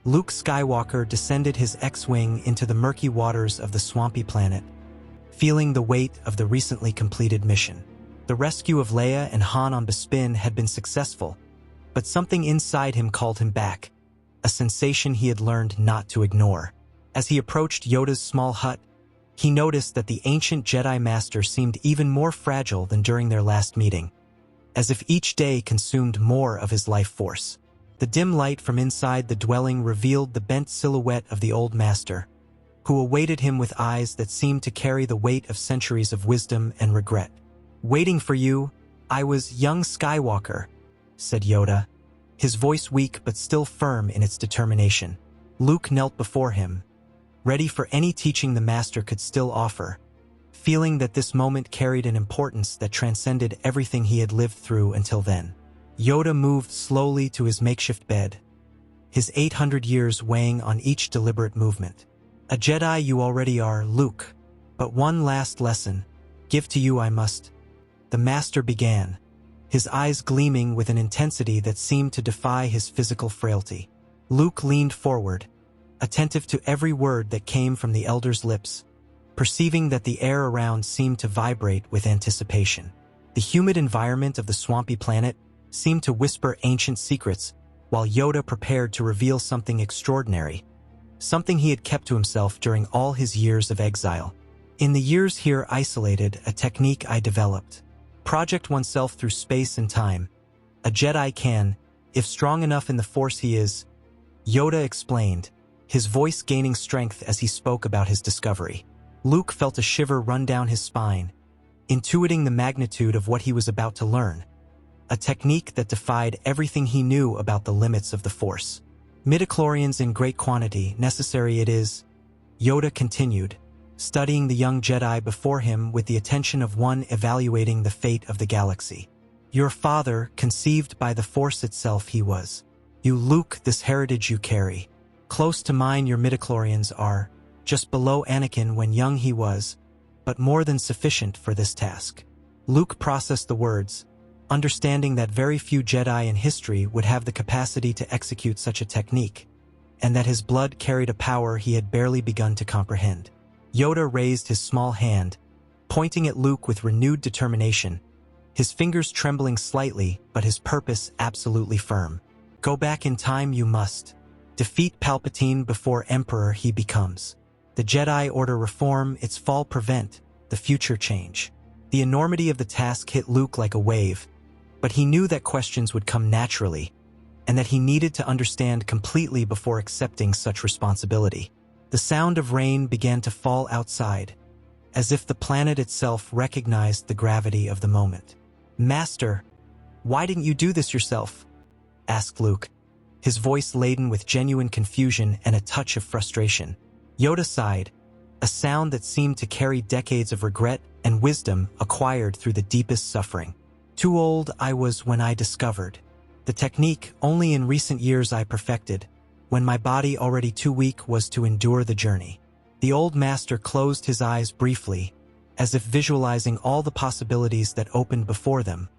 Luke Skywalker descended his X-Wing into the murky waters of the swampy planet, feeling the weight of the recently completed mission. The rescue of Leia and Han on Bespin had been successful, but something inside him called him back, a sensation he had learned not to ignore. As he approached Yoda's small hut, he noticed that the ancient Jedi Master seemed even more fragile than during their last meeting, as if each day consumed more of his life force. The dim light from inside the dwelling revealed the bent silhouette of the old master, who awaited him with eyes that seemed to carry the weight of centuries of wisdom and regret. "Waiting for you, I was young Skywalker," said Yoda, his voice weak but still firm in its determination. Luke knelt before him, ready for any teaching the master could still offer, feeling that this moment carried an importance that transcended everything he had lived through until then. Yoda moved slowly to his makeshift bed, his 800 years weighing on each deliberate movement. "A Jedi you already are, Luke, but one last lesson, give to you I must," the master began, his eyes gleaming with an intensity that seemed to defy his physical frailty. Luke leaned forward, attentive to every word that came from the elder's lips, perceiving that the air around seemed to vibrate with anticipation. The humid environment of the swampy planet seemed to whisper ancient secrets, while Yoda prepared to reveal something extraordinary, something he had kept to himself during all his years of exile. "In the years here isolated, a technique I developed. Project oneself through space and time. A Jedi can, if strong enough in the Force he is," Yoda explained, his voice gaining strength as he spoke about his discovery. Luke felt a shiver run down his spine, intuiting the magnitude of what he was about to learn, a technique that defied everything he knew about the limits of the Force. "Midichlorians in great quantity, necessary it is," Yoda continued, studying the young Jedi before him with the attention of one evaluating the fate of the galaxy. "Your father, conceived by the Force itself he was. You, Luke, this heritage you carry. Close to mine your midichlorians are, just below Anakin when young he was, but more than sufficient for this task." Luke processed the words, understanding that very few Jedi in history would have the capacity to execute such a technique, and that his blood carried a power he had barely begun to comprehend. Yoda raised his small hand, pointing at Luke with renewed determination, his fingers trembling slightly but his purpose absolutely firm. "Go back in time you must. Defeat Palpatine before Emperor he becomes. The Jedi Order reform, its fall prevent, the future change." The enormity of the task hit Luke like a wave, but he knew that questions would come naturally, and that he needed to understand completely before accepting such responsibility. The sound of rain began to fall outside, as if the planet itself recognized the gravity of the moment. "Master, why didn't you do this yourself?" asked Luke, his voice laden with genuine confusion and a touch of frustration. Yoda sighed, a sound that seemed to carry decades of regret and wisdom acquired through the deepest suffering. "Too old I was when I discovered. The technique only in recent years I perfected, when my body already too weak was to endure the journey." The old master closed his eyes briefly, as if visualizing all the possibilities that opened before them,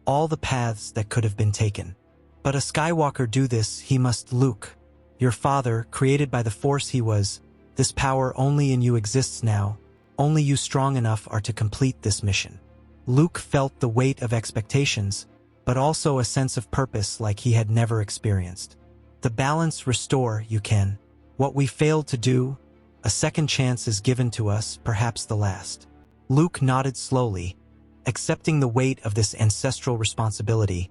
all the paths that could have been taken. "But a Skywalker do this, he must, Luke. Your father, created by the Force he was, this power only in you exists now, only you strong enough are to complete this mission." Luke felt the weight of expectations, but also a sense of purpose like he had never experienced. "The balance restore, you can. What we failed to do, a second chance is given to us, perhaps the last." Luke nodded slowly, accepting the weight of this ancestral responsibility,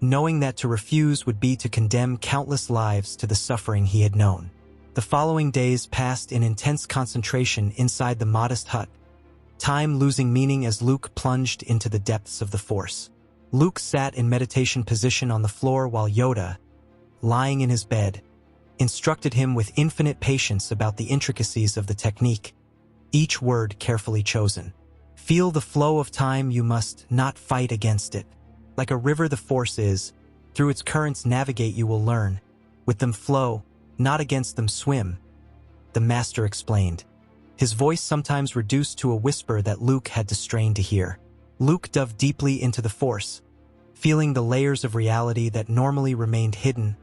knowing that to refuse would be to condemn countless lives to the suffering he had known. The following days passed in intense concentration inside the modest hut, time losing meaning as Luke plunged into the depths of the Force. Luke sat in meditation position on the floor while Yoda, lying in his bed, instructed him with infinite patience about the intricacies of the technique, each word carefully chosen. "Feel the flow of time you must, not fight against it. Like a river the Force is, through its currents navigate you will learn. With them flow, not against them swim," the master explained, his voice sometimes reduced to a whisper that Luke had to strain to hear. Luke dove deeply into the Force, feeling the layers of reality that normally remained hidden,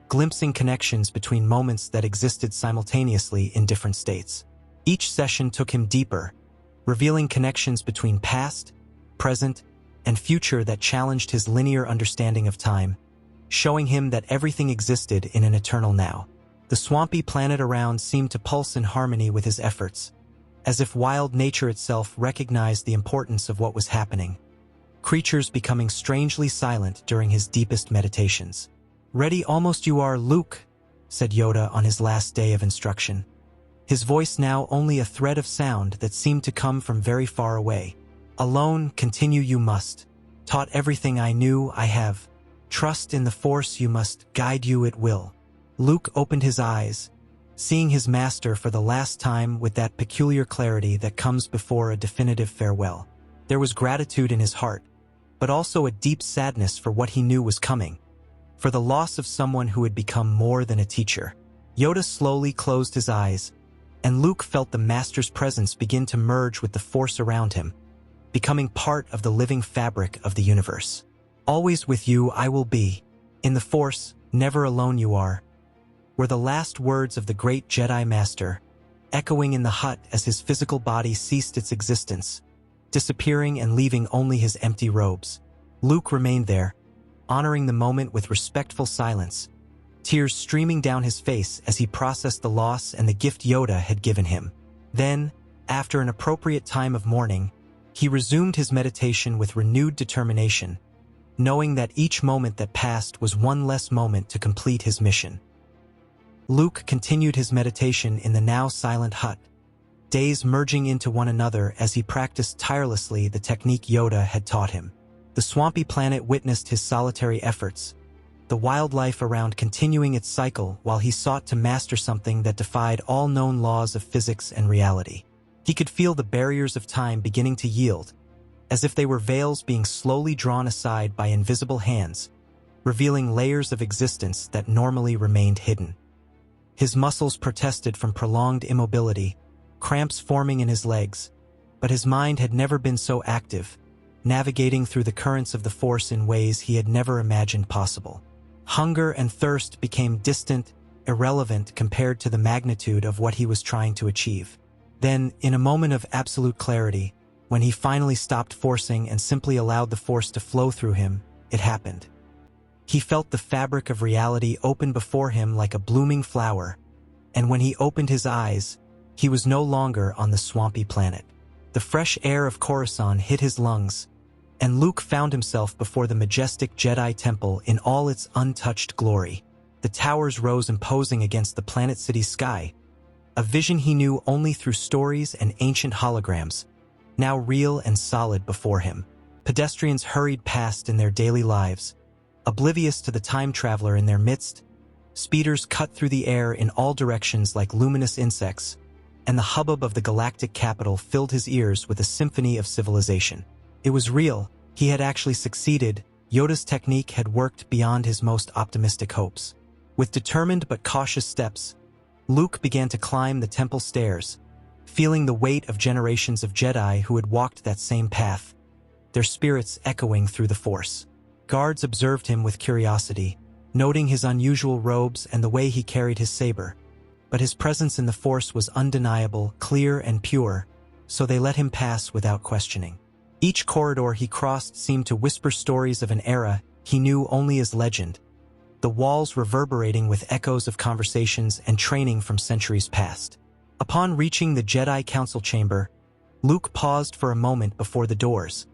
glimpsing connections between moments that existed simultaneously in different states. Each session took him deeper, revealing connections between past, present, and future that challenged his linear understanding of time, showing him that everything existed in an eternal now. The swampy planet around seemed to pulse in harmony with his efforts, as if wild nature itself recognized the importance of what was happening, creatures becoming strangely silent during his deepest meditations. "Ready almost you are, Luke," said Yoda on his last day of instruction. His voice now only a thread of sound that seemed to come from very far away. "Alone, continue you must. Taught everything I knew, I have. Trust in the Force you must, guide you it will." Luke opened his eyes, seeing his master for the last time with that peculiar clarity that comes before a definitive farewell. There was gratitude in his heart, but also a deep sadness for what he knew was coming, for the loss of someone who had become more than a teacher. Yoda slowly closed his eyes, and Luke felt the Master's presence begin to merge with the Force around him, becoming part of the living fabric of the universe. "Always with you I will be. In the Force, never alone you are," were the last words of the great Jedi Master, echoing in the hut as his physical body ceased its existence, disappearing and leaving only his empty robes. Luke remained there, honoring the moment with respectful silence, tears streaming down his face as he processed the loss and the gift Yoda had given him. Then, after an appropriate time of mourning, he resumed his meditation with renewed determination, knowing that each moment that passed was one less moment to complete his mission. Luke continued his meditation in the now silent hut, days merging into one another as he practiced tirelessly the technique Yoda had taught him. The swampy planet witnessed his solitary efforts, the wildlife around continuing its cycle while he sought to master something that defied all known laws of physics and reality. He could feel the barriers of time beginning to yield, as if they were veils being slowly drawn aside by invisible hands, revealing layers of existence that normally remained hidden. His muscles protested from prolonged immobility, cramps forming in his legs, but his mind had never been so active, navigating through the currents of the Force in ways he had never imagined possible. Hunger and thirst became distant, irrelevant compared to the magnitude of what he was trying to achieve. Then, in a moment of absolute clarity, when he finally stopped forcing and simply allowed the Force to flow through him, it happened. He felt the fabric of reality open before him like a blooming flower, and when he opened his eyes, he was no longer on the swampy planet. The fresh air of Coruscant hit his lungs, and Luke found himself before the majestic Jedi temple in all its untouched glory. The towers rose imposing against the planet city's sky, a vision he knew only through stories and ancient holograms, now real and solid before him. Pedestrians hurried past in their daily lives, oblivious to the time traveler in their midst. Speeders cut through the air in all directions like luminous insects, and the hubbub of the galactic capital filled his ears with a symphony of civilization. It was real. He had actually succeeded. Yoda's technique had worked beyond his most optimistic hopes. With determined but cautious steps, Luke began to climb the temple stairs, feeling the weight of generations of Jedi who had walked that same path, their spirits echoing through the Force. Guards observed him with curiosity, noting his unusual robes and the way he carried his saber. But his presence in the Force was undeniable, clear and pure, so they let him pass without questioning. Each corridor he crossed seemed to whisper stories of an era he knew only as legend, the walls reverberating with echoes of conversations and training from centuries past. Upon reaching the Jedi Council chamber, Luke paused for a moment before the doors,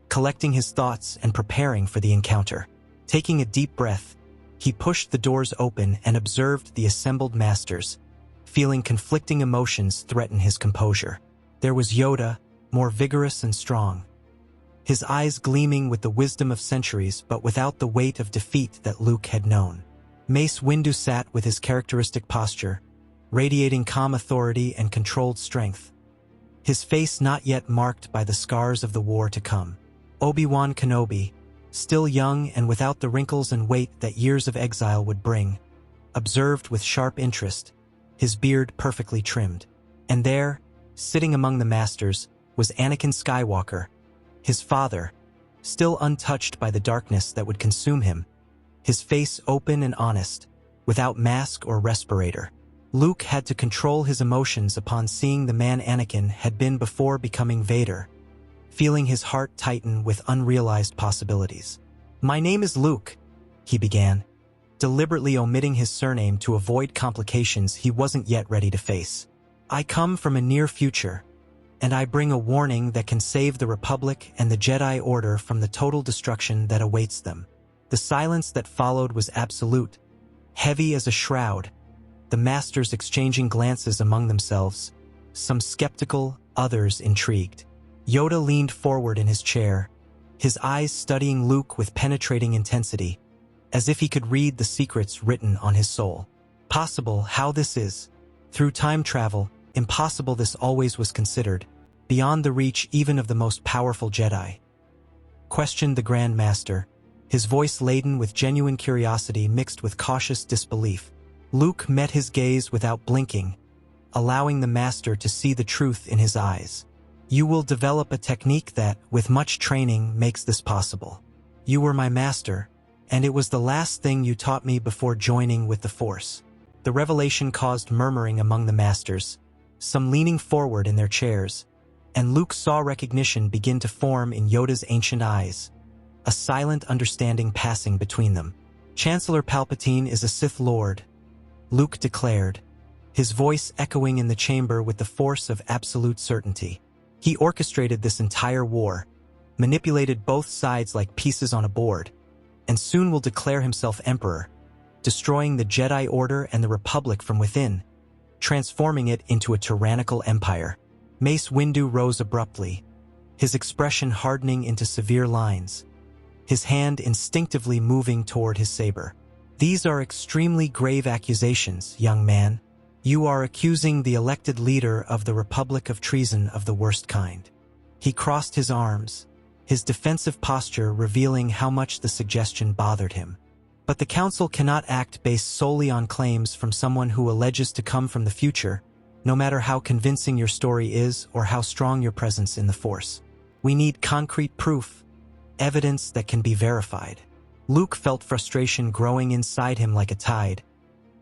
collecting his thoughts and preparing for the encounter. Taking a deep breath, he pushed the doors open and observed the assembled masters, feeling conflicting emotions threaten his composure. There was Yoda, more vigorous and strong, his eyes gleaming with the wisdom of centuries but without the weight of defeat that Luke had known. Mace Windu sat with his characteristic posture, radiating calm authority and controlled strength, his face not yet marked by the scars of the war to come. Obi-Wan Kenobi, still young and without the wrinkles and weight that years of exile would bring, observed with sharp interest, his beard perfectly trimmed. And there, sitting among the masters, was Anakin Skywalker, his father, still untouched by the darkness that would consume him, his face open and honest, without mask or respirator. Luke had to control his emotions upon seeing the man Anakin had been before becoming Vader, feeling his heart tighten with unrealized possibilities. "My name is Luke," he began, deliberately omitting his surname to avoid complications he wasn't yet ready to face. "I come from a near future, and I bring a warning that can save the Republic and the Jedi Order from the total destruction that awaits them." The silence that followed was absolute, heavy as a shroud, the masters exchanging glances among themselves, some skeptical, others intrigued. Yoda leaned forward in his chair, his eyes studying Luke with penetrating intensity, as if he could read the secrets written on his soul. "Possible how this is. Through time travel, impossible this always was considered, beyond the reach even of the most powerful Jedi," questioned the Grand Master, his voice laden with genuine curiosity mixed with cautious disbelief. Luke met his gaze without blinking, allowing the Master to see the truth in his eyes. "You will develop a technique that, with much training, makes this possible. You were my master, and it was the last thing you taught me before joining with the Force." The revelation caused murmuring among the masters, some leaning forward in their chairs, and Luke saw recognition begin to form in Yoda's ancient eyes, a silent understanding passing between them. "Chancellor Palpatine is a Sith Lord," Luke declared, his voice echoing in the chamber with the force of absolute certainty. "He orchestrated this entire war, manipulated both sides like pieces on a board, and soon will declare himself Emperor, destroying the Jedi Order and the Republic from within, transforming it into a tyrannical empire." Mace Windu rose abruptly, his expression hardening into severe lines, his hand instinctively moving toward his saber. "These are extremely grave accusations, young man. You are accusing the elected leader of the Republic of treason of the worst kind." He crossed his arms, his defensive posture revealing how much the suggestion bothered him. "But the Council cannot act based solely on claims from someone who alleges to come from the future, no matter how convincing your story is or how strong your presence in the Force. We need concrete proof, evidence that can be verified." Luke felt frustration growing inside him like a tide,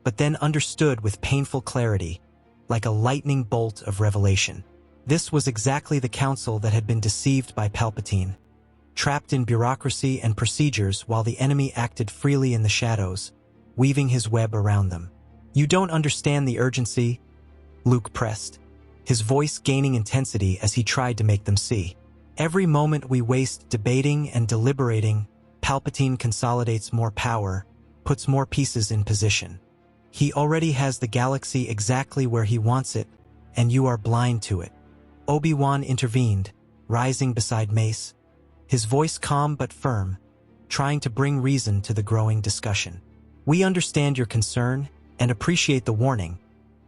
but then understood with painful clarity, like a lightning bolt of revelation. This was exactly the Council that had been deceived by Palpatine, trapped in bureaucracy and procedures while the enemy acted freely in the shadows, weaving his web around them. "You don't understand the urgency," Luke pressed, his voice gaining intensity as he tried to make them see. "Every moment we waste debating and deliberating, Palpatine consolidates more power, puts more pieces in position. He already has the galaxy exactly where he wants it, and you are blind to it." Obi-Wan intervened, rising beside Mace, his voice calm but firm, trying to bring reason to the growing discussion. "We understand your concern and appreciate the warning,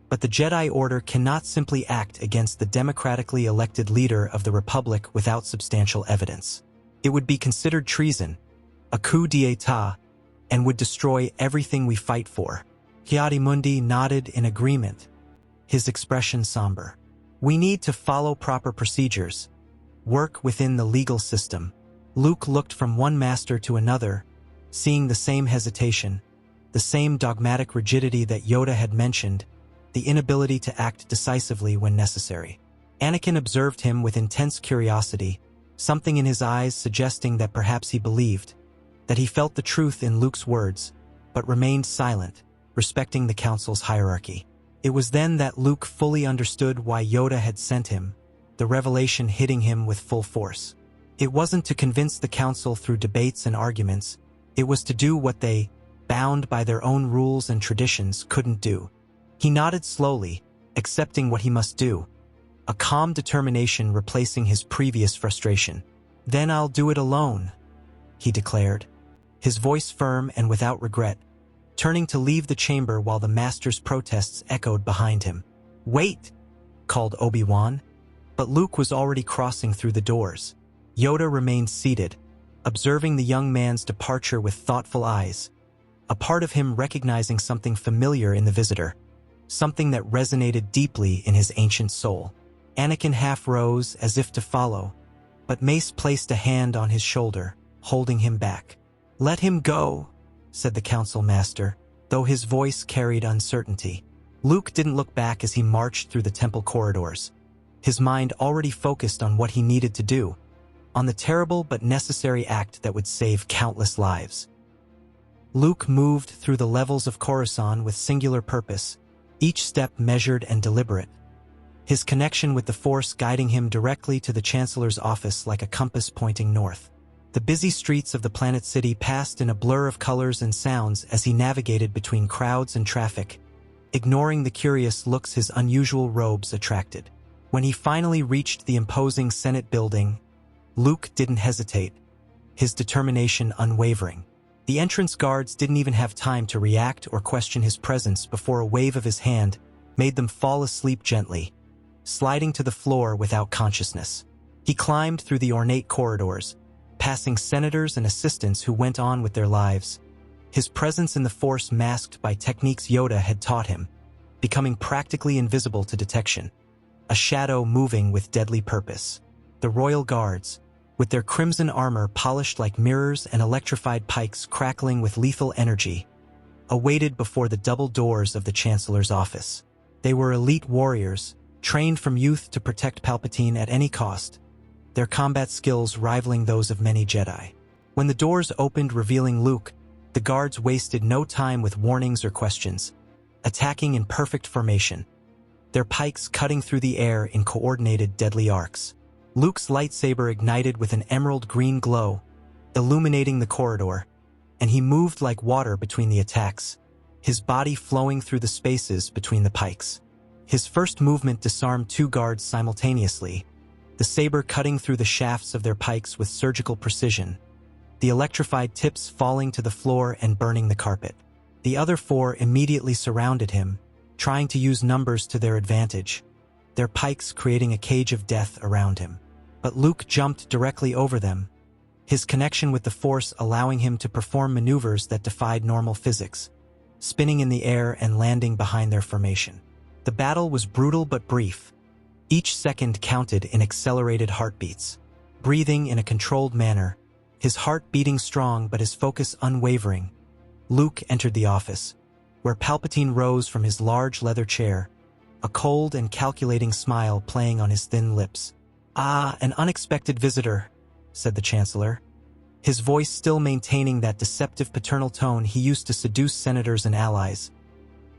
but the Jedi Order cannot simply act against the democratically elected leader of the Republic without substantial evidence. It would be considered treason, a coup d'état, and would destroy everything we fight for." Ki-Adi-Mundi nodded in agreement, his expression somber. "We need to follow proper procedures, work within the legal system." Luke looked from one master to another, seeing the same hesitation, the same dogmatic rigidity that Yoda had mentioned, the inability to act decisively when necessary. Anakin observed him with intense curiosity, something in his eyes suggesting that perhaps he believed, that he felt the truth in Luke's words, but remained silent, respecting the Council's hierarchy. It was then that Luke fully understood why Yoda had sent him, the revelation hitting him with full force. It wasn't to convince the Council through debates and arguments, it was to do what they, bound by their own rules and traditions, couldn't do. He nodded slowly, accepting what he must do, a calm determination replacing his previous frustration. "Then I'll do it alone," he declared, his voice firm and without regret, turning to leave the chamber while the Master's protests echoed behind him. "Wait!" called Obi-Wan, but Luke was already crossing through the doors. Yoda remained seated, observing the young man's departure with thoughtful eyes, a part of him recognizing something familiar in the visitor, something that resonated deeply in his ancient soul. Anakin half rose as if to follow, but Mace placed a hand on his shoulder, holding him back. "Let him go," said the Council Master, though his voice carried uncertainty. Luke didn't look back as he marched through the temple corridors, his mind already focused on what he needed to do, on the terrible but necessary act that would save countless lives. Luke moved through the levels of Coruscant with singular purpose, each step measured and deliberate, his connection with the Force guiding him directly to the Chancellor's office like a compass pointing north. The busy streets of the planet city passed in a blur of colors and sounds as he navigated between crowds and traffic, ignoring the curious looks his unusual robes attracted. When he finally reached the imposing Senate building, Luke didn't hesitate, his determination unwavering. The entrance guards didn't even have time to react or question his presence before a wave of his hand made them fall asleep gently, sliding to the floor without consciousness. He climbed through the ornate corridors, passing senators and assistants who went on with their lives, his presence in the Force masked by techniques Yoda had taught him, becoming practically invisible to detection, a shadow moving with deadly purpose. The royal guards, with their crimson armor polished like mirrors and electrified pikes crackling with lethal energy, awaited before the double doors of the Chancellor's office. They were elite warriors, trained from youth to protect Palpatine at any cost, their combat skills rivaling those of many Jedi. When the doors opened revealing Luke, the guards wasted no time with warnings or questions, attacking in perfect formation, their pikes cutting through the air in coordinated deadly arcs. Luke's lightsaber ignited with an emerald-green glow, illuminating the corridor, and he moved like water between the attacks, his body flowing through the spaces between the pikes. His first movement disarmed two guards simultaneously, the saber cutting through the shafts of their pikes with surgical precision, the electrified tips falling to the floor and burning the carpet. The other four immediately surrounded him, trying to use numbers to their advantage, their pikes creating a cage of death around him. But Luke jumped directly over them, his connection with the Force allowing him to perform maneuvers that defied normal physics, spinning in the air and landing behind their formation. The battle was brutal but brief. Each second counted in accelerated heartbeats. Breathing in a controlled manner, his heart beating strong but his focus unwavering, Luke entered the office, where Palpatine rose from his large leather chair, a cold and calculating smile playing on his thin lips. "Ah, an unexpected visitor," said the Chancellor, his voice still maintaining that deceptive paternal tone he used to seduce senators and allies.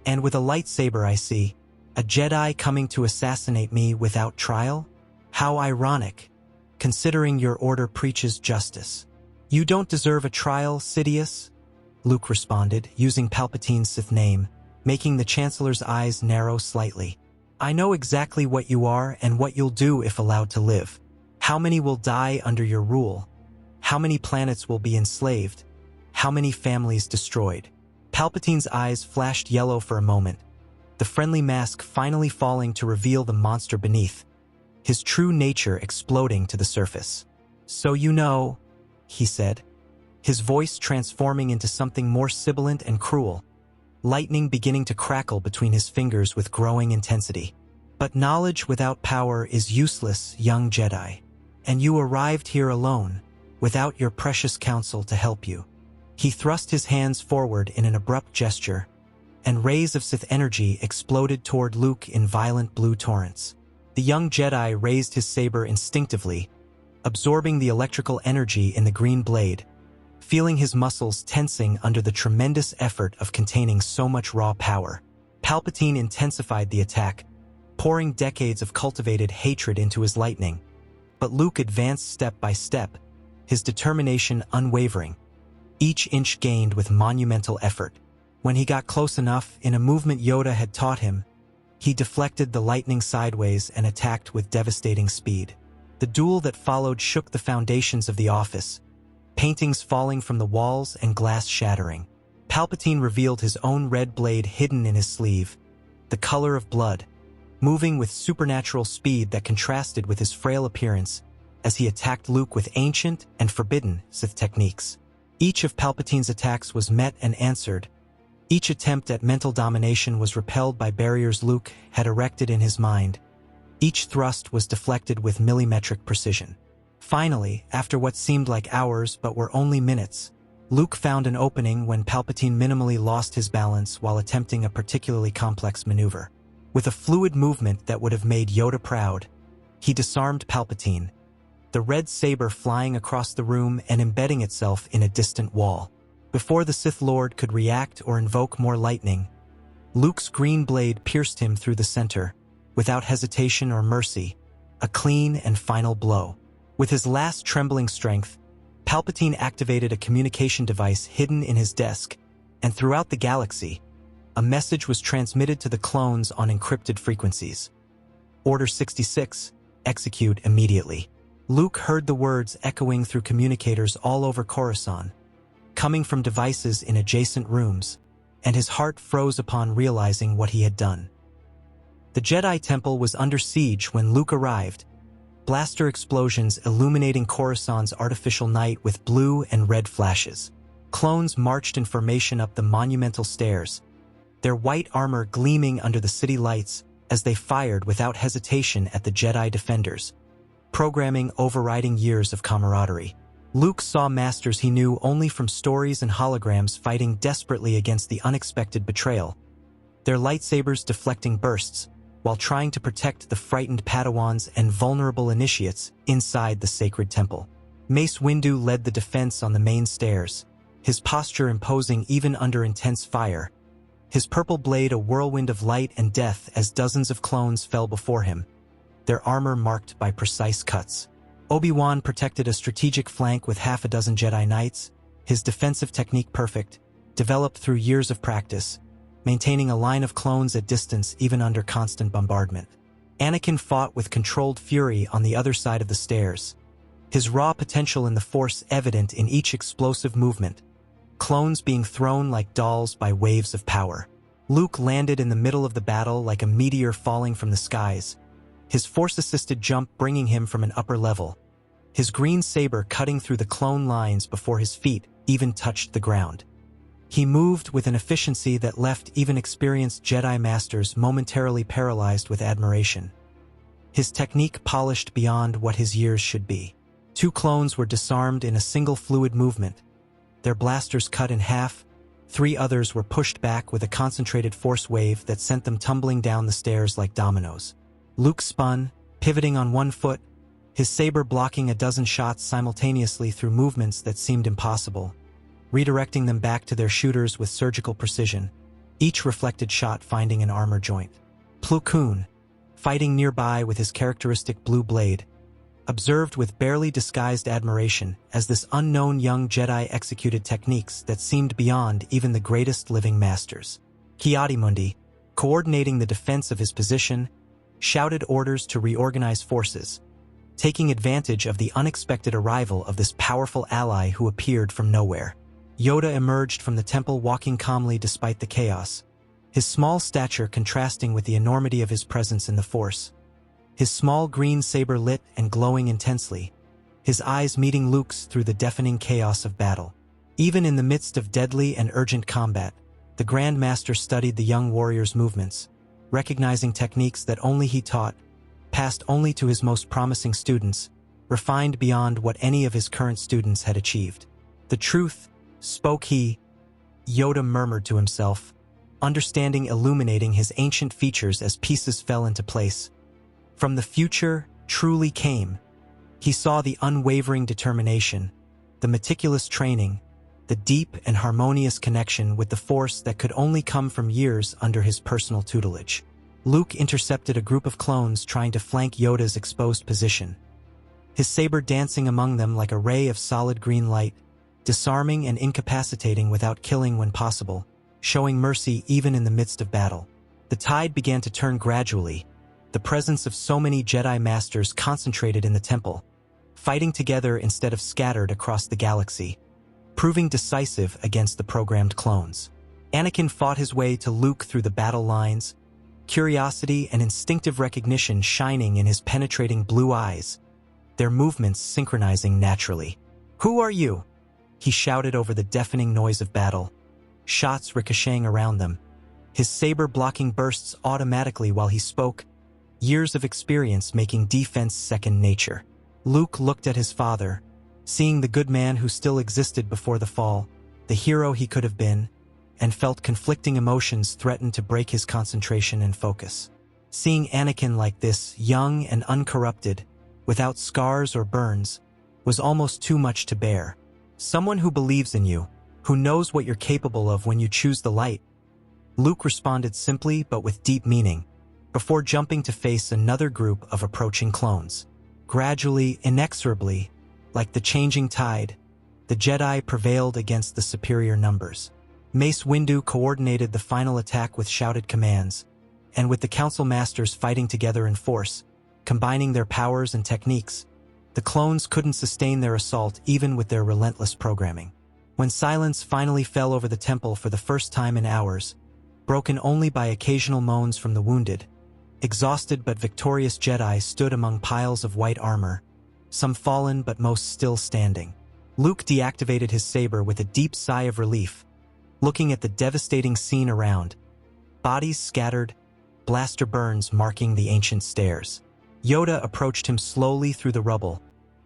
"And with a lightsaber, I see. A Jedi coming to assassinate me without trial? How ironic, considering your order preaches justice." "You don't deserve a trial, Sidious," Luke responded, using Palpatine's Sith name, making the Chancellor's eyes narrow slightly. "I know exactly what you are and what you'll do if allowed to live. How many will die under your rule? How many planets will be enslaved? How many families destroyed?" Palpatine's eyes flashed yellow for a moment, the friendly mask finally falling to reveal the monster beneath, his true nature exploding to the surface. "So you know," he said, his voice transforming into something more sibilant and cruel, lightning beginning to crackle between his fingers with growing intensity. "But knowledge without power is useless, young Jedi. And you arrived here alone, without your precious counsel to help you." He thrust his hands forward in an abrupt gesture, and rays of Sith energy exploded toward Luke in violent blue torrents. The young Jedi raised his saber instinctively, absorbing the electrical energy in the green blade, feeling his muscles tensing under the tremendous effort of containing so much raw power. Palpatine intensified the attack, pouring decades of cultivated hatred into his lightning. But Luke advanced step by step, his determination unwavering, each inch gained with monumental effort. When he got close enough, in a movement Yoda had taught him, he deflected the lightning sideways and attacked with devastating speed. The duel that followed shook the foundations of the office, paintings falling from the walls and glass shattering. Palpatine revealed his own red blade hidden in his sleeve, the color of blood, moving with supernatural speed that contrasted with his frail appearance as he attacked Luke with ancient and forbidden Sith techniques. Each of Palpatine's attacks was met and answered. Each attempt at mental domination was repelled by barriers Luke had erected in his mind. Each thrust was deflected with millimetric precision. Finally, after what seemed like hours but were only minutes, Luke found an opening when Palpatine minimally lost his balance while attempting a particularly complex maneuver. With a fluid movement that would have made Yoda proud, he disarmed Palpatine, the red saber flying across the room and embedding itself in a distant wall. Before the Sith Lord could react or invoke more lightning, Luke's green blade pierced him through the center, without hesitation or mercy, a clean and final blow. With his last trembling strength, Palpatine activated a communication device hidden in his desk, and throughout the galaxy, a message was transmitted to the clones on encrypted frequencies. Order 66, execute immediately. Luke heard the words echoing through communicators all over Coruscant, coming from devices in adjacent rooms, and his heart froze upon realizing what he had done. The Jedi Temple was under siege when Luke arrived, blaster explosions illuminating Coruscant's artificial night with blue and red flashes. Clones marched in formation up the monumental stairs, their white armor gleaming under the city lights as they fired without hesitation at the Jedi defenders, programming overriding years of camaraderie. Luke saw masters he knew only from stories and holograms fighting desperately against the unexpected betrayal, their lightsabers deflecting bursts, while trying to protect the frightened Padawans and vulnerable initiates inside the sacred temple. Mace Windu led the defense on the main stairs, his posture imposing even under intense fire, his purple blade a whirlwind of light and death as dozens of clones fell before him, their armor marked by precise cuts. Obi-Wan protected a strategic flank with half a dozen Jedi Knights, his defensive technique perfect, developed through years of practice, maintaining a line of clones at distance even under constant bombardment. Anakin fought with controlled fury on the other side of the stairs, his raw potential in the Force evident in each explosive movement, clones being thrown like dolls by waves of power. Luke landed in the middle of the battle like a meteor falling from the skies, his Force-assisted jump bringing him from an upper level, his green saber cutting through the clone lines before his feet even touched the ground. He moved with an efficiency that left even experienced Jedi Masters momentarily paralyzed with admiration. His technique polished beyond what his years should be. 2 clones were disarmed in a single fluid movement, their blasters cut in half. 3 others were pushed back with a concentrated force wave that sent them tumbling down the stairs like dominoes. Luke spun, pivoting on one foot, his saber blocking a dozen shots simultaneously through movements that seemed impossible, redirecting them back to their shooters with surgical precision, each reflected shot finding an armor joint. Plo Koon, fighting nearby with his characteristic blue blade, observed with barely disguised admiration as this unknown young Jedi executed techniques that seemed beyond even the greatest living masters. Ki-Adi-Mundi, coordinating the defense of his position, shouted orders to reorganize forces, taking advantage of the unexpected arrival of this powerful ally who appeared from nowhere. Yoda emerged from the temple walking calmly despite the chaos, his small stature contrasting with the enormity of his presence in the Force. His small green saber lit and glowing intensely, his eyes meeting Luke's through the deafening chaos of battle. Even in the midst of deadly and urgent combat, the Grand Master studied the young warrior's movements, recognizing techniques that only he taught, passed only to his most promising students, refined beyond what any of his current students had achieved. The truth, spoke he, Yoda murmured to himself, understanding illuminating his ancient features as pieces fell into place. From the future truly came. He saw the unwavering determination, the meticulous training, the deep and harmonious connection with the Force that could only come from years under his personal tutelage. Luke intercepted a group of clones trying to flank Yoda's exposed position, his saber dancing among them like a ray of solid green light, disarming and incapacitating without killing when possible, showing mercy even in the midst of battle. The tide began to turn gradually, the presence of so many Jedi Masters concentrated in the temple, fighting together instead of scattered across the galaxy, proving decisive against the programmed clones. Anakin fought his way to Luke through the battle lines, curiosity and instinctive recognition shining in his penetrating blue eyes, their movements synchronizing naturally. "Who are you?" he shouted over the deafening noise of battle, shots ricocheting around them, his saber blocking bursts automatically while he spoke, years of experience making defense second nature. Luke looked at his father, seeing the good man who still existed before the fall, the hero he could have been, and felt conflicting emotions threaten to break his concentration and focus. Seeing Anakin like this, young and uncorrupted, without scars or burns, was almost too much to bear. Someone who believes in you, who knows what you're capable of when you choose the light. Luke responded simply but with deep meaning, before jumping to face another group of approaching clones. Gradually, inexorably, like the changing tide, the Jedi prevailed against the superior numbers. Mace Windu coordinated the final attack with shouted commands, and with the Council Masters fighting together in force, combining their powers and techniques, the clones couldn't sustain their assault even with their relentless programming. When silence finally fell over the temple for the first time in hours, broken only by occasional moans from the wounded, exhausted but victorious Jedi stood among piles of white armor, some fallen but most still standing. Luke deactivated his saber with a deep sigh of relief, looking at the devastating scene around, bodies scattered, blaster burns marking the ancient stairs. Yoda approached him slowly through the rubble,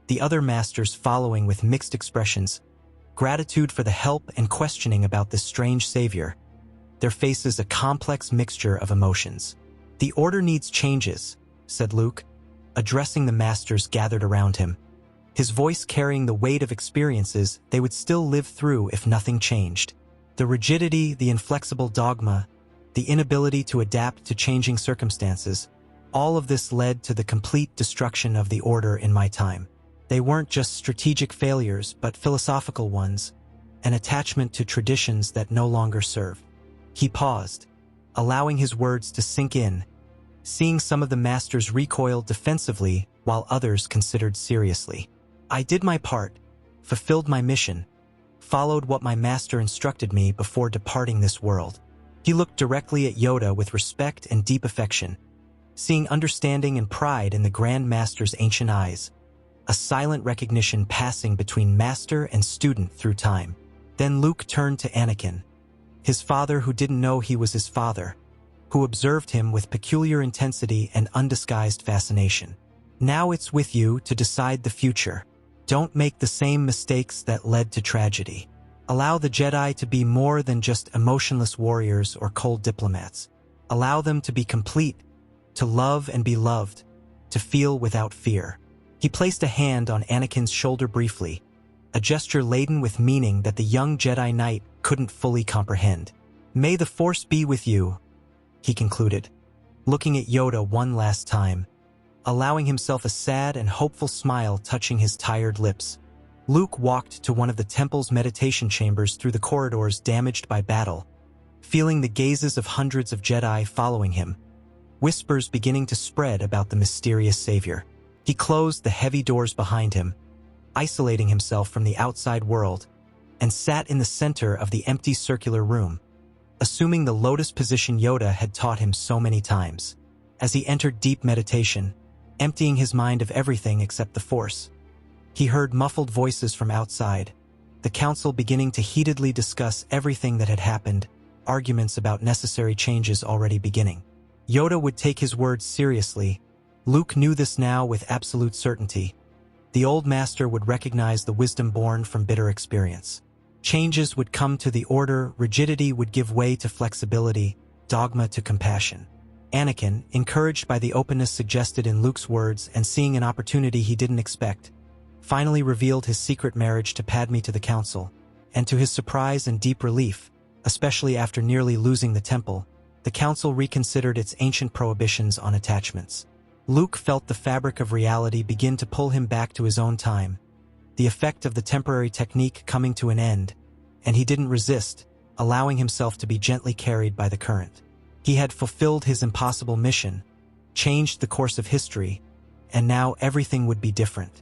the other masters following with mixed expressions, gratitude for the help and questioning about this strange savior, their faces a complex mixture of emotions. "The Order needs changes," said Luke, addressing the masters gathered around him, his voice carrying the weight of experiences they would still live through if nothing changed. The rigidity, the inflexible dogma, the inability to adapt to changing circumstances, all of this led to the complete destruction of the Order in my time. They weren't just strategic failures, but philosophical ones, an attachment to traditions that no longer serve. He paused, allowing his words to sink in, seeing some of the masters recoil defensively while others considered seriously. "I did my part, fulfilled my mission, followed what my master instructed me before departing this world." He looked directly at Yoda with respect and deep affection, seeing understanding and pride in the Grand Master's ancient eyes, a silent recognition passing between master and student through time. Then Luke turned to Anakin, his father who didn't know he was his father, who observed him with peculiar intensity and undisguised fascination. "Now it's with you to decide the future. Don't make the same mistakes that led to tragedy. Allow the Jedi to be more than just emotionless warriors or cold diplomats. Allow them to be complete, to love and be loved, to feel without fear." He placed a hand on Anakin's shoulder briefly, a gesture laden with meaning that the young Jedi Knight couldn't fully comprehend. "May the Force be with you," he concluded, looking at Yoda one last time, allowing himself a sad and hopeful smile touching his tired lips. Luke walked to one of the temple's meditation chambers through the corridors damaged by battle, feeling the gazes of hundreds of Jedi following him, whispers beginning to spread about the mysterious savior. He closed the heavy doors behind him, isolating himself from the outside world, and sat in the center of the empty circular room, assuming the lotus position Yoda had taught him so many times. As he entered deep meditation, emptying his mind of everything except the Force, he heard muffled voices from outside, the council beginning to heatedly discuss everything that had happened, arguments about necessary changes already beginning. Yoda would take his words seriously. Luke knew this now with absolute certainty. The old master would recognize the wisdom born from bitter experience. Changes would come to the Order, rigidity would give way to flexibility, dogma to compassion. Anakin, encouraged by the openness suggested in Luke's words and seeing an opportunity he didn't expect, finally revealed his secret marriage to Padme to the council, and to his surprise and deep relief, especially after nearly losing the temple, the council reconsidered its ancient prohibitions on attachments. Luke felt the fabric of reality begin to pull him back to his own time, the effect of the temporary technique coming to an end, and he didn't resist, allowing himself to be gently carried by the current. He had fulfilled his impossible mission, changed the course of history, and now everything would be different.